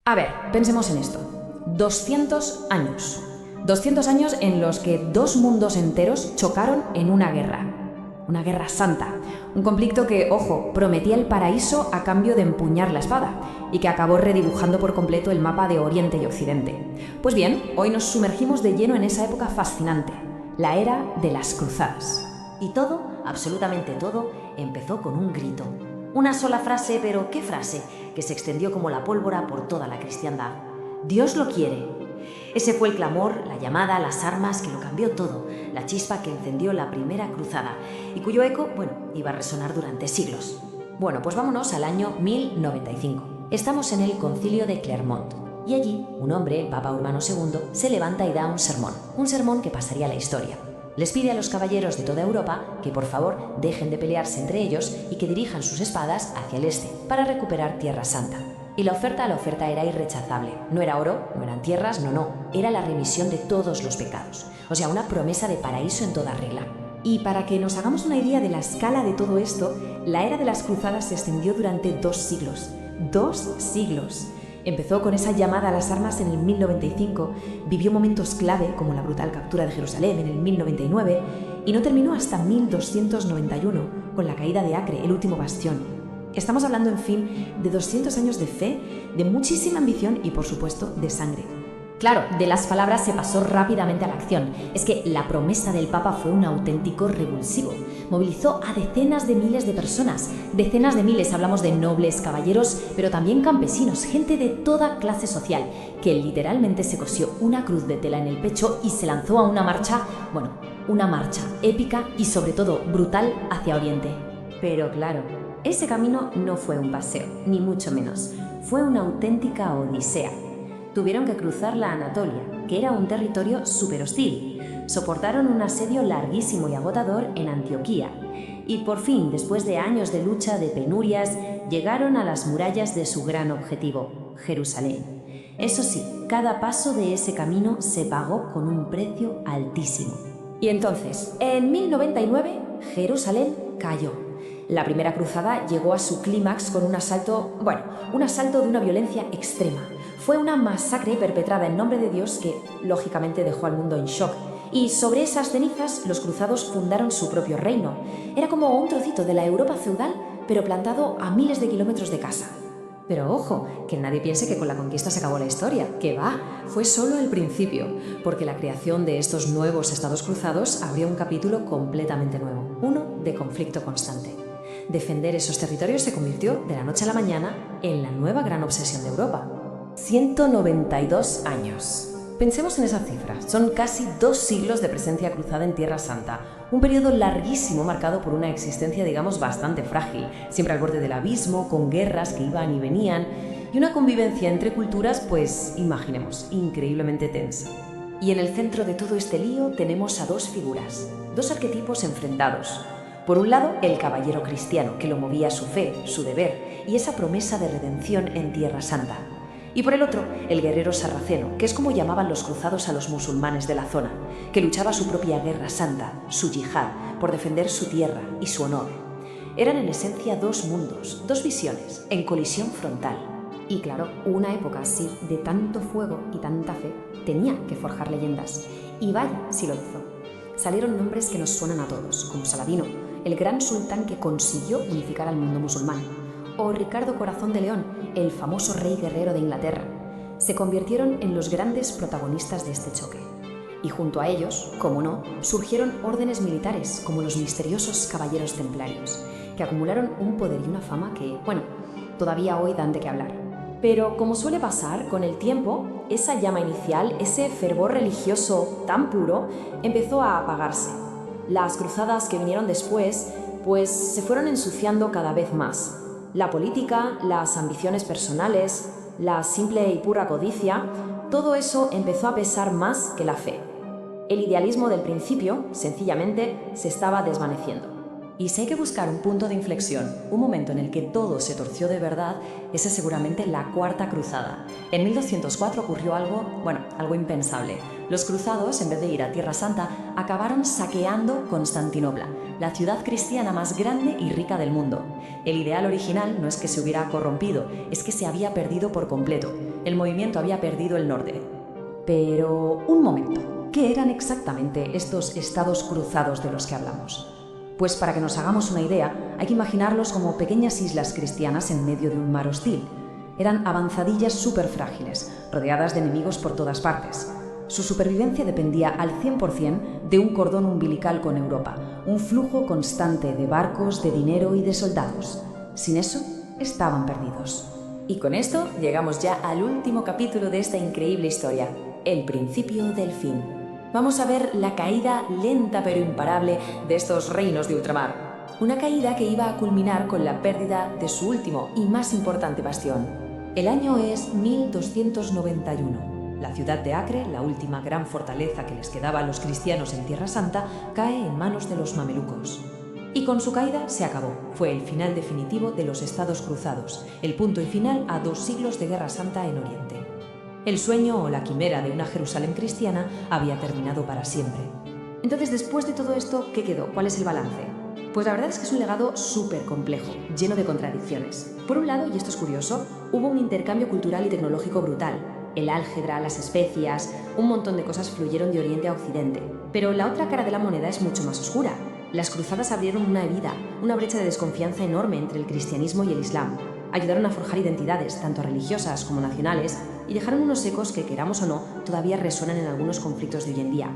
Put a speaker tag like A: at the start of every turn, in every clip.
A: A ver, pensemos en esto. 200 años. 200 años en los que dos mundos enteros chocaron en una guerra. Una guerra santa. Un conflicto que, ojo, prometía el paraíso a cambio de empuñar la espada y que acabó redibujando por completo el mapa de Oriente y Occidente. Pues bien, hoy nos sumergimos de lleno en esa época fascinante, la era de las cruzadas.
B: Y todo, absolutamente todo, empezó con un grito. Una sola frase, pero ¿qué frase? Que se extendió como la pólvora por toda la cristiandad. Dios lo quiere. Ese fue el clamor, la llamada, las armas que lo cambió todo, la chispa que encendió la primera cruzada y cuyo eco, iba a resonar durante siglos.
A: Bueno, pues vámonos al año 1095.
B: Estamos en el Concilio de Clermont y allí un hombre, el Papa Urbano II, se levanta y da un sermón que pasaría a la historia. Les pide a los caballeros de toda Europa que por favor dejen de pelearse entre ellos y que dirijan sus espadas hacia el este para recuperar Tierra Santa. Y la oferta era irrechazable. No era oro, no eran tierras, no. Era la remisión de todos los pecados. O sea, una promesa de paraíso en toda regla.
A: Y para que nos hagamos una idea de la escala de todo esto, la era de las cruzadas se extendió durante 2 siglos. 2 siglos. Empezó con esa llamada a las armas en el 1095, vivió momentos clave como la brutal captura de Jerusalén en el 1099 y no terminó hasta 1291 con la caída de Acre, el último bastión. Estamos hablando, en fin, de 200 años de fe, de muchísima ambición y, por supuesto, de sangre.
B: Claro, de las palabras se pasó rápidamente a la acción. Es que la promesa del Papa fue un auténtico revulsivo. Movilizó a decenas de miles de personas. Decenas de miles, hablamos de nobles, caballeros, pero también campesinos, gente de toda clase social, que literalmente se cosió una cruz de tela en el pecho y se lanzó a una marcha épica y sobre todo brutal hacia Oriente. Pero claro, ese camino no fue un paseo, ni mucho menos. Fue una auténtica odisea. Tuvieron que cruzar la Anatolia, que era un territorio súper hostil. Soportaron un asedio larguísimo y agotador en Antioquía. Y por fin, después de años de lucha, de penurias, llegaron a las murallas de su gran objetivo, Jerusalén. Eso sí, cada paso de ese camino se pagó con un precio altísimo.
A: Y entonces, en 1099, Jerusalén cayó. La primera cruzada llegó a su clímax con un asalto de una violencia extrema. Fue una masacre perpetrada en nombre de Dios que, lógicamente, dejó al mundo en shock. Y sobre esas cenizas, los cruzados fundaron su propio reino. Era como un trocito de la Europa feudal, pero plantado a miles de kilómetros de casa. Pero ojo, que nadie piense que con la conquista se acabó la historia. ¡Que va! Fue solo el principio, porque la creación de estos nuevos estados cruzados abrió un capítulo completamente nuevo, uno de conflicto constante. Defender esos territorios se convirtió, de la noche a la mañana, en la nueva gran obsesión de Europa. 192 años. Pensemos en esa cifra. Son casi 2 siglos de presencia cruzada en Tierra Santa. Un periodo larguísimo marcado por una existencia, bastante frágil, siempre al borde del abismo, con guerras que iban y venían, y una convivencia entre culturas, imaginemos, increíblemente tensa. Y en el centro de todo este lío tenemos a 2 figuras, 2 arquetipos enfrentados. Por un lado, el caballero cristiano, que lo movía su fe, su deber, y esa promesa de redención en Tierra Santa. Y por el otro, el guerrero sarraceno, que es como llamaban los cruzados a los musulmanes de la zona, que luchaba su propia guerra santa, su yihad, por defender su tierra y su honor. Eran en esencia 2 mundos, 2 visiones, en colisión frontal. Y claro, una época así, de tanto fuego y tanta fe, tenía que forjar leyendas. Y vaya si lo hizo. Salieron nombres que nos suenan a todos, como Saladino, el gran sultán que consiguió unificar al mundo musulmán, o Ricardo Corazón de León, el famoso rey guerrero de Inglaterra. Se convirtieron en los grandes protagonistas de este choque. Y junto a ellos, como no, surgieron órdenes militares como los misteriosos caballeros templarios, que acumularon un poder y una fama que, todavía hoy dan de qué hablar. Pero como suele pasar, con el tiempo, esa llama inicial, ese fervor religioso tan puro, empezó a apagarse. Las cruzadas que vinieron después, se fueron ensuciando cada vez más. La política, las ambiciones personales, la simple y pura codicia, todo eso empezó a pesar más que la fe. El idealismo del principio, sencillamente, se estaba desvaneciendo. Y si hay que buscar un punto de inflexión, un momento en el que todo se torció de verdad, ese es seguramente la Cuarta Cruzada. En 1204 ocurrió algo impensable. Los cruzados, en vez de ir a Tierra Santa, acabaron saqueando Constantinopla, la ciudad cristiana más grande y rica del mundo. El ideal original no es que se hubiera corrompido, es que se había perdido por completo. El movimiento había perdido el norte. Pero, un momento, ¿qué eran exactamente estos estados cruzados de los que hablamos? Pues para que nos hagamos una idea, hay que imaginarlos como pequeñas islas cristianas en medio de un mar hostil. Eran avanzadillas súper frágiles, rodeadas de enemigos por todas partes. Su supervivencia dependía al 100% de un cordón umbilical con Europa, un flujo constante de barcos, de dinero y de soldados. Sin eso, estaban perdidos. Y con esto llegamos ya al último capítulo de esta increíble historia, el principio del fin. Vamos a ver la caída lenta pero imparable de estos reinos de ultramar. Una caída que iba a culminar con la pérdida de su último y más importante bastión. El año es 1291. La ciudad de Acre, la última gran fortaleza que les quedaba a los cristianos en Tierra Santa, cae en manos de los mamelucos. Y con su caída se acabó. Fue el final definitivo de los estados cruzados, el punto y final a 2 siglos de Guerra Santa en Oriente. El sueño o la quimera de una Jerusalén cristiana había terminado para siempre. Entonces, después de todo esto, ¿qué quedó? ¿Cuál es el balance? Pues la verdad es que es un legado súper complejo, lleno de contradicciones. Por un lado, y esto es curioso, hubo un intercambio cultural y tecnológico brutal. El álgebra, las especias, un montón de cosas fluyeron de Oriente a Occidente. Pero la otra cara de la moneda es mucho más oscura. Las cruzadas abrieron una herida, una brecha de desconfianza enorme entre el cristianismo y el islam. Ayudaron a forjar identidades, tanto religiosas como nacionales, y dejaron unos ecos que, queramos o no, todavía resuenan en algunos conflictos de hoy en día.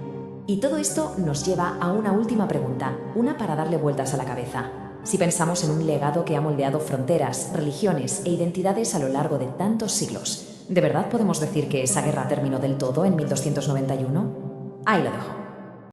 A: Y todo esto nos lleva a una última pregunta, una para darle vueltas a la cabeza. Si pensamos en un legado que ha moldeado fronteras, religiones e identidades a lo largo de tantos siglos, ¿de verdad podemos decir que esa guerra terminó del todo en 1291? Ahí lo dejo.